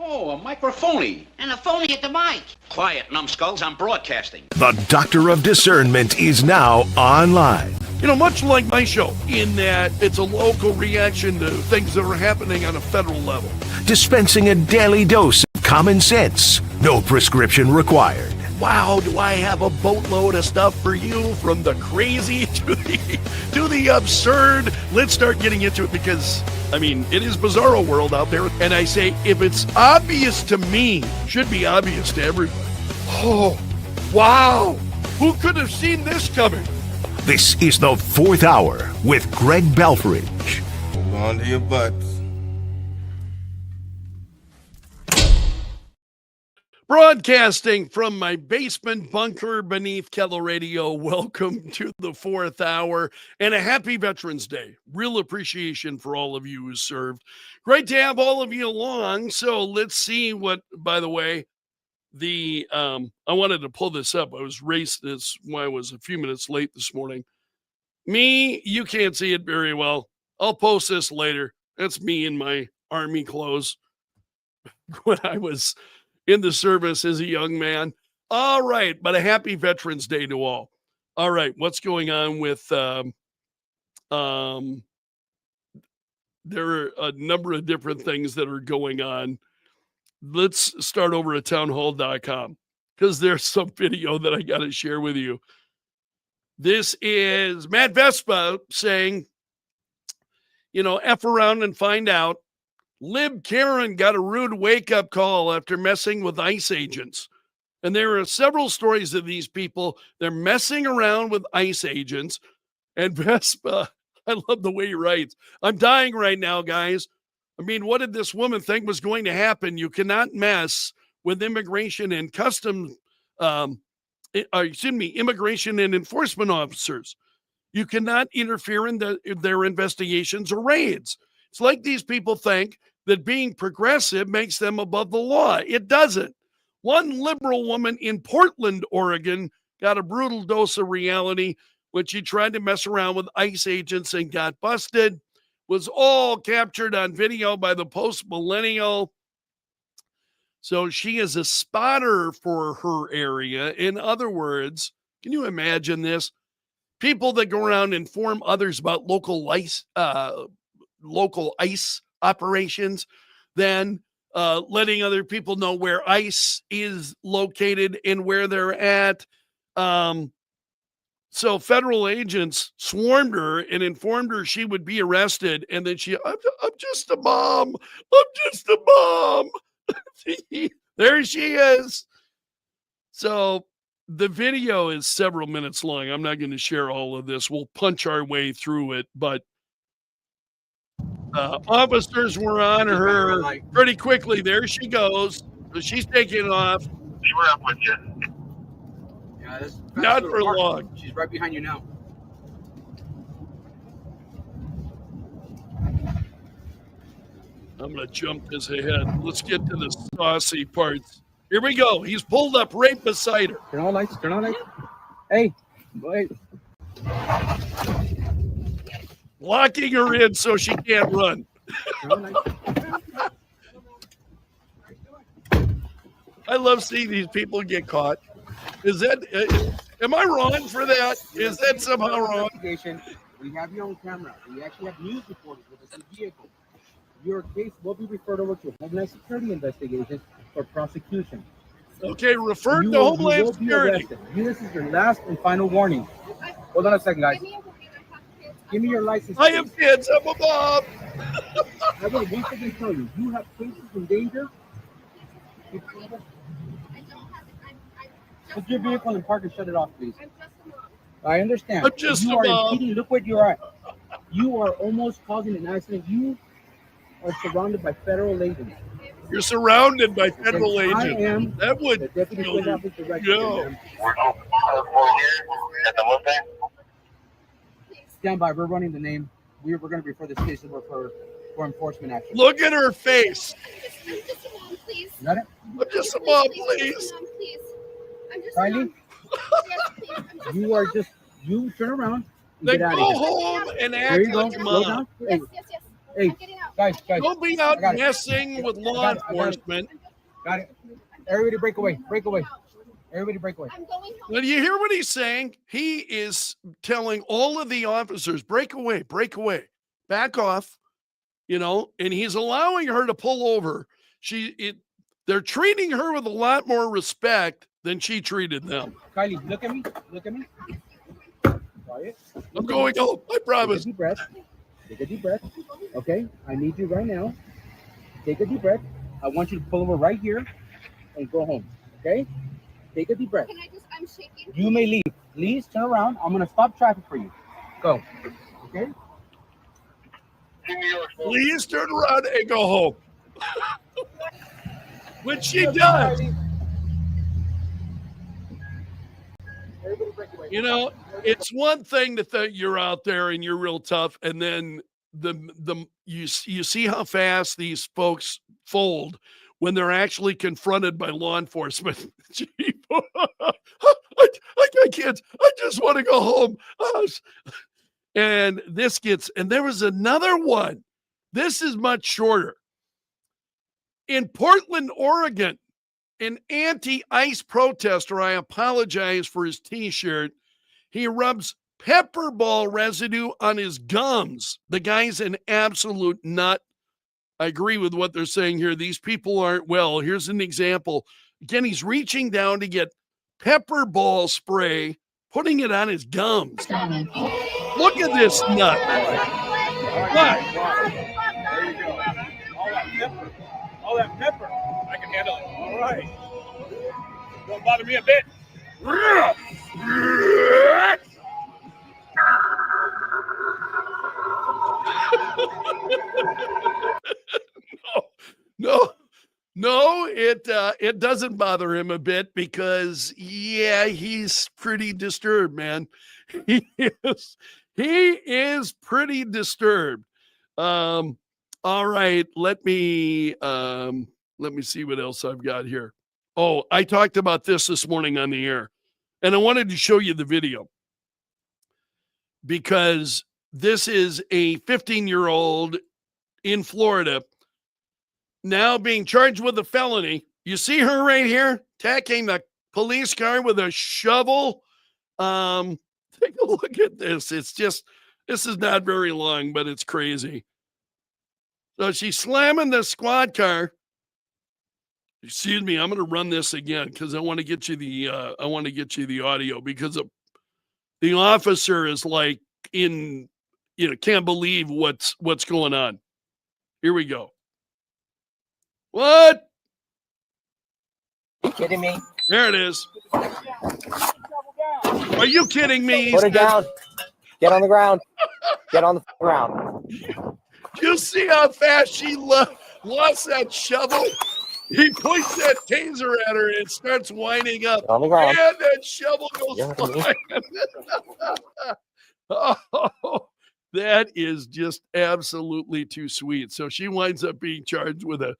Oh, a microphony. And a phony at the mic. Quiet, numbskulls, I'm broadcasting. The Doctor of Discernment is now online. You know, much like my show, in that it's a local reaction to things that are happening on a federal level. Dispensing a daily dose of common sense. No prescription required. Wow, do I have a boatload of stuff for you, from the crazy to the absurd. Let's start getting into it because, I mean, it is bizarro world out there. And I say, if it's obvious to me, should be obvious to everybody. Oh, wow. Who could have seen this coming? This is the Fourth Hour with Greg Belfrage. Hold on to your butts. Broadcasting from my basement bunker beneath Kettle Radio, welcome to the Fourth Hour and a happy Veterans Day. Real appreciation for all of you who served. Great to have all of you along. So let's see what, by the way, I wanted to pull this up. I was racing this why I was a few minutes late this morning. Me, you can't see it very well. I'll post this later. That's me in my army clothes when I was in the service as a young man. All right, but a happy Veterans Day to all. All right, what's going on with there are a number of different things that are going on. Let's start over at townhall.com because there's some video that I got to share with you. This is Matt Vespa saying, you know, F around and find out. Lib Karen got a rude wake-up call after messing with ICE agents. And there are several stories of these people. They're messing around with ICE agents. And Vespa, I love the way he writes. I'm dying right now, guys. I mean, what did this woman think was going to happen? You cannot mess with immigration and immigration and enforcement officers. You cannot interfere in their investigations or raids. It's like these people think that being progressive makes them above the law. It doesn't. One liberal woman in Portland, Oregon, got a brutal dose of reality when she tried to mess around with ICE agents and got busted. Was all captured on video by the post-millennial. So she is a spotter for her area. In other words, can you imagine this? People that go around and inform others about local ICE operations, then letting other people know where ICE is located and where they're at. So federal agents swarmed her and informed her she would be arrested. And then I'm just a mom. I'm just a mom. There she is. So the video is several minutes long. I'm not going to share all of this. We'll punch our way through it. But officers were on her pretty quickly. There she goes. So she's taking off. See what up with you. Not for long. She's right behind you now. I'm going to jump this ahead. Let's get to the saucy parts. Here we go. He's pulled up right beside her. Turn on lights. Turn on lights. Hey, wait. Locking her in so she can't run. I love seeing these people get caught. Am I wrong for that? Is that somehow wrong? We have you on camera. We actually have news reporters with us in the vehicle. Your case will be referred over to Homeland Security investigation for prosecution. Okay, referred to Homeland Security. This is your last and final warning. Hold on a second, guys. Give me your license. I have kids. I'm a mom. I will once again tell you, you have cases in danger. Put your vehicle in park and shut it off, please. I understand. I'm just you a are mom. impeding. Look where you are at. You are almost causing an accident. You are surrounded by federal agents. You're surrounded by federal agents. I am that would the deputy kill you. officer director. No. We're here at the Mustang. Stand by. We're running the name. We're going to refer this case over for enforcement action. Look at her face. I'm just a mom, please. You got it? I'm just a mom, please. I'm just Kylie? a mom. Yes, please. I'm just You a are mom. just, you turn around and Then get out go of here. home and There act you go. like a Slow mom. down. Yes, Hey, yes, yes. Hey, I'm getting out. guys. Don't be out I got it. messing with law I got it. enforcement. Got it. Everybody break away. Everybody break away. I'm going home. Now, do you hear what he's saying? He is telling all of the officers, break away, back off, and he's allowing her to pull over. They're treating her with a lot more respect than she treated them. Kylie, look at me. Quiet. I'm going home, I promise. Take a deep breath. Okay, I need you right now. Take a deep breath. I want you to pull over right here and go home. Okay? Take a deep breath. I'm shaking. You may leave. Please turn around. I'm going to stop traffic for you. Go. Okay? Please turn around and go home. Which she does. Everybody break away. It's one thing to think you're out there and you're real tough, and then you see how fast these folks fold when they're actually confronted by law enforcement. I can't. I just want to go home. And there was another one. This is much shorter. In Portland, Oregon, an anti-ICE protester, I apologize for his t-shirt, he rubs pepper ball residue on his gums. The guy's an absolute nut. I agree with what they're saying here. These people aren't well. Here's an example. Again, he's reaching down to get pepper ball spray, putting it on his gums. Look at this nut. What? There you go. All that pepper. I can handle it. All right. Don't bother me a bit. No, it doesn't bother him a bit because he's pretty disturbed, man. He is pretty disturbed. All right, let me see what else I've got here. Oh, I talked about this morning on the air, and I wanted to show you the video because this is a 15-year-old in Florida now being charged with a felony. You see her right here attacking the police car with a shovel. Take a look at this. This is not very long, but it's crazy. So she's slamming the squad car. Excuse me, I'm going to run this again because I want to get you the audio because the officer is like can't believe what's going on. Here we go. What? You kidding me? There it is. Are you kidding me? Put it down. Get on the ground. Get on the ground. You see how fast she lost that shovel? He points that taser at her and starts winding up. On the ground. And that shovel goes Yeah, flying. Oh, that is just absolutely too sweet. So she winds up being charged with a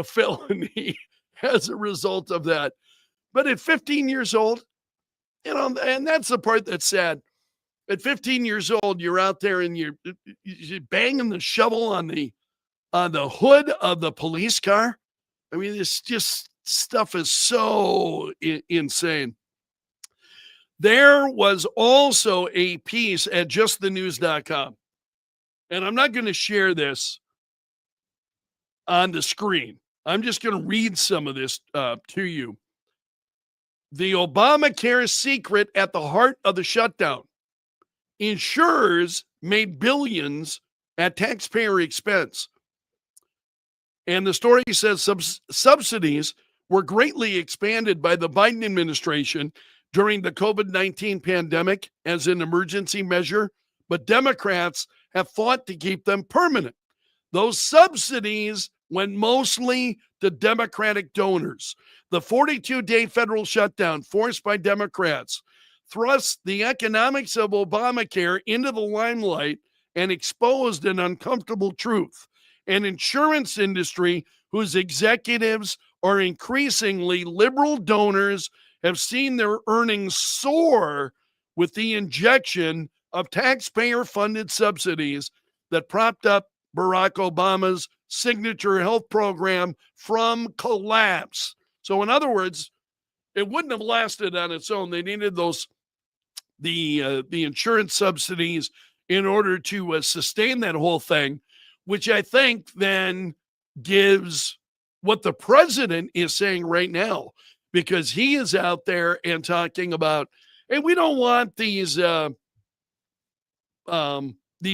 felony as a result of that. But at 15 years old, and that's the part that's sad. At 15 years old, you're out there and you're banging the shovel on the hood of the police car. I mean, this just stuff is so insane. There was also a piece at justthenews.com, and I'm not going to share this on the screen. I'm just going to read some of this to you. The Obamacare secret at the heart of the shutdown. Insurers made billions at taxpayer expense. And the story says subsidies were greatly expanded by the Biden administration during the COVID-19 pandemic as an emergency measure, but Democrats have fought to keep them permanent. Those subsidies went mostly to Democratic donors. The 42-day federal shutdown forced by Democrats thrust the economics of Obamacare into the limelight and exposed an uncomfortable truth. An insurance industry whose executives are increasingly liberal donors have seen their earnings soar with the injection of taxpayer-funded subsidies that propped up Barack Obama's signature health program from collapse. So in other words, it wouldn't have lasted on its own. They needed the insurance subsidies in order to sustain that whole thing, which I think then gives what the president is saying right now, because he is out there and talking about, hey, we don't want these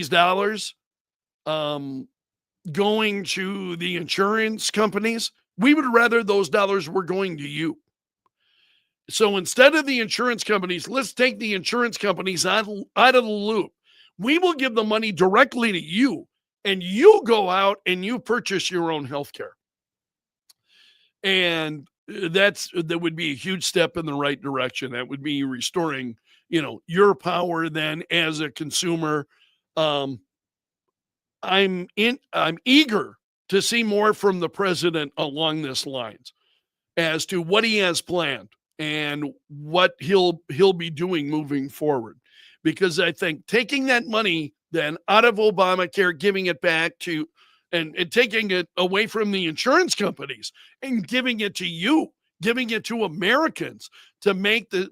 dollars going to the insurance companies. We would rather those dollars were going to you. So instead of the insurance companies, let's take the insurance companies out of the loop. We will give the money directly to you, and you go out and you purchase your own health care. And that would be a huge step in the right direction. That would be restoring, your power then as a consumer. I'm eager to see more from the president along this lines as to what he has planned and what he'll be doing moving forward. Because I think taking that money then out of Obamacare, giving it back to, and taking it away from the insurance companies and giving it to you, giving it to Americans to make the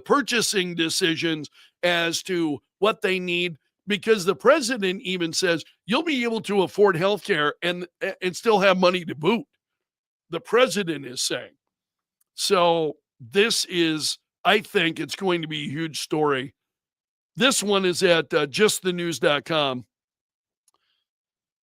purchasing decisions as to what they need. Because the president even says you'll be able to afford health care and still have money to boot. The president is saying. So this is, I think it's going to be a huge story. This one is at justthenews.com.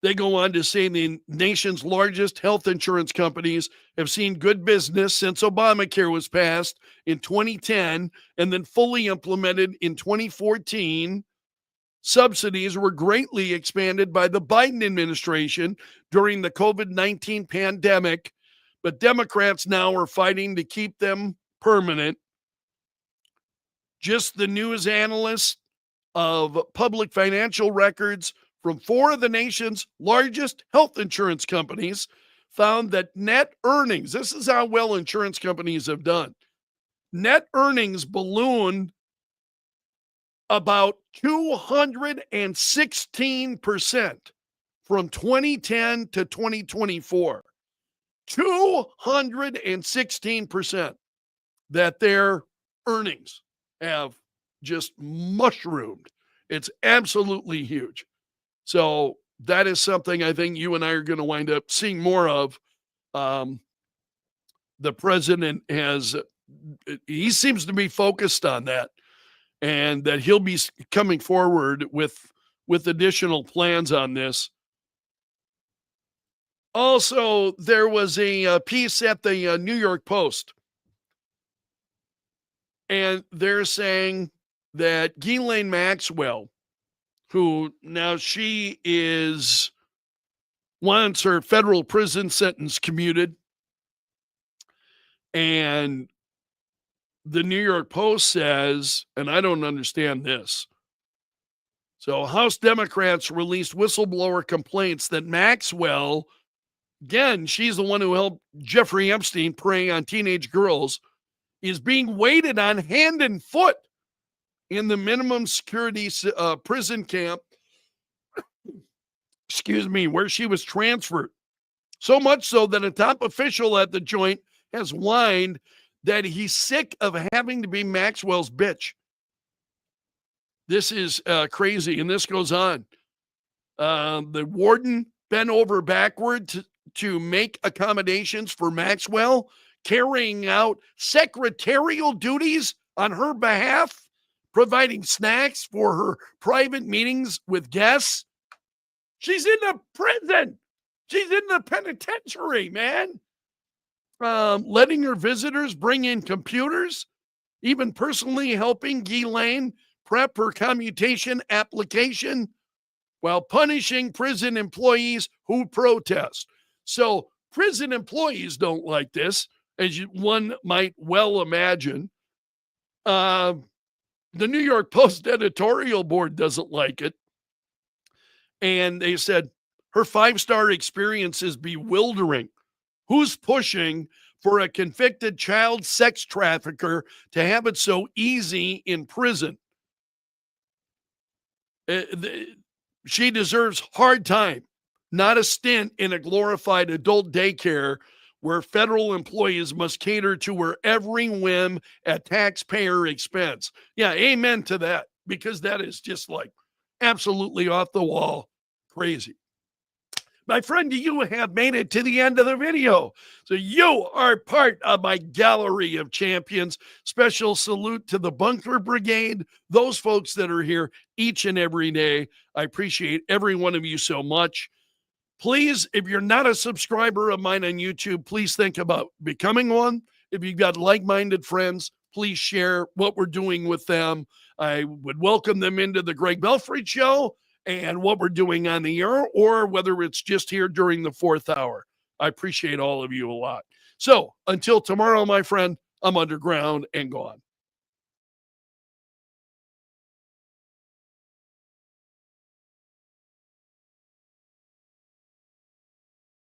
They go on to say the nation's largest health insurance companies have seen good business since Obamacare was passed in 2010 and then fully implemented in 2014. Subsidies were greatly expanded by the Biden administration during the COVID-19 pandemic, but Democrats now are fighting to keep them permanent. Just the news analysts of public financial records from 4 of the nation's largest health insurance companies found that net earnings, this is how well insurance companies have done, net earnings ballooned about 216% from 2010 to 2024. 216% that their earnings have just mushroomed. It's absolutely huge. So that is something I think you and I are going to wind up seeing more of. The president he seems to be focused on that, and that he'll be coming forward with additional plans on this. Also, there was a piece at the New York Post, and they're saying that Ghislaine Maxwell, who now she wants her federal prison sentence commuted, and the New York Post says, and I don't understand this. So House Democrats released whistleblower complaints that Maxwell, again, she's the one who helped Jeffrey Epstein prey on teenage girls, is being waited on hand and foot in the minimum security prison camp, where she was transferred. So much so that a top official at the joint has whined that he's sick of having to be Maxwell's bitch. This is crazy, and this goes on. The warden bent over backward to make accommodations for Maxwell, carrying out secretarial duties on her behalf, providing snacks for her private meetings with guests. She's in the prison. She's in the penitentiary, man. Letting her visitors bring in computers, even personally helping Ghislaine prep her commutation application while punishing prison employees who protest. So prison employees don't like this, as one might well imagine. The New York Post editorial board doesn't like it. And they said her 5-star experience is bewildering. Who's pushing for a convicted child sex trafficker to have it so easy in prison? She deserves hard time not a stint in a glorified adult daycare where federal employees must cater to her every whim at taxpayer expense. Yeah, amen to that, because that is just like absolutely off the wall crazy. My friend, you have made it to the end of the video. So you are part of my gallery of champions. Special salute to the Bunker Brigade, those folks that are here each and every day. I appreciate every one of you so much. Please, if you're not a subscriber of mine on YouTube, please think about becoming one. If you've got like-minded friends, please share what we're doing with them. I would welcome them into the Greg Belfrage Show and what we're doing on the air, or whether it's just here during the 4th hour. I appreciate all of you a lot. So until tomorrow, my friend, I'm underground and gone.